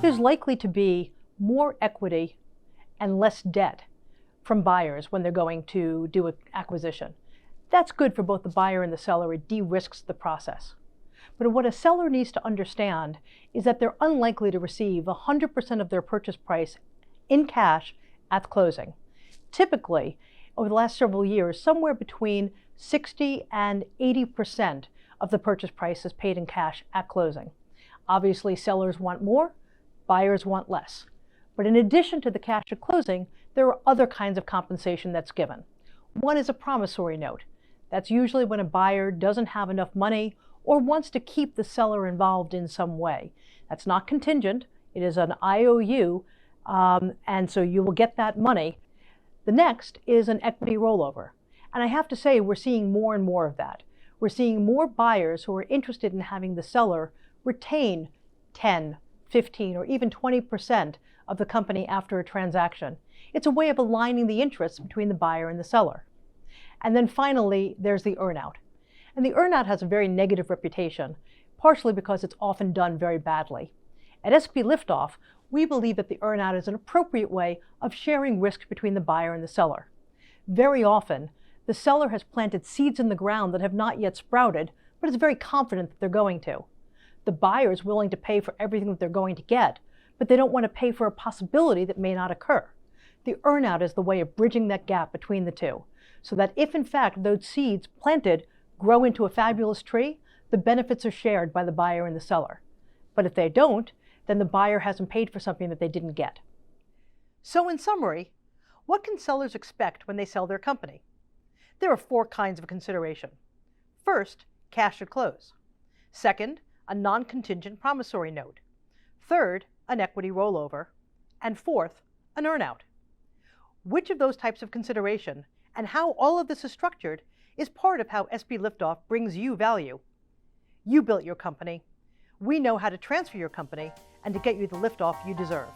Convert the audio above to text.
there's likely to be more equity and less debt from buyers when they're going to do an acquisition. That's good for both the buyer and the seller. It de-risks the process. But what a seller needs to understand is that they're unlikely to receive 100% of their purchase price in cash at closing. Typically, over the last several years, somewhere between 60 and 80% of the purchase price is paid in cash at closing. Obviously, sellers want more, buyers want less. But in addition to the cash at closing, there are other kinds of compensation that's given. One is a promissory note. That's usually when a buyer doesn't have enough money or wants to keep the seller involved in some way. That's not contingent. It is an IOU, and so you will get that money. The next is an equity rollover. And I have to say, we're seeing more and more of that. We're seeing more buyers who are interested in having the seller retain 10, 15, or even 20% of the company after a transaction. It's a way of aligning the interests between the buyer and the seller. And then finally, there's the earnout. And the earnout has a very negative reputation, partially because it's often done very badly. At sbLiftOff, we believe that the earnout is an appropriate way of sharing risk between the buyer and the seller. Very often, the seller has planted seeds in the ground that have not yet sprouted, but is very confident that they're going to. The buyer is willing to pay for everything that they're going to get, but they don't want to pay for a possibility that may not occur. The earnout is the way of bridging that gap between the two, so that if in fact those seeds planted grow into a fabulous tree, the benefits are shared by the buyer and the seller. But if they don't, then the buyer hasn't paid for something that they didn't get. So in summary, what can sellers expect when they sell their company? There are 4 kinds of consideration. First, cash at close. Second, a non-contingent promissory note. Third, an equity rollover. And fourth, an earnout. Which of those types of consideration and how all of this is structured is part of how sbLiftOff brings you value. You built your company. We know how to transfer your company and to get you the liftoff you deserve.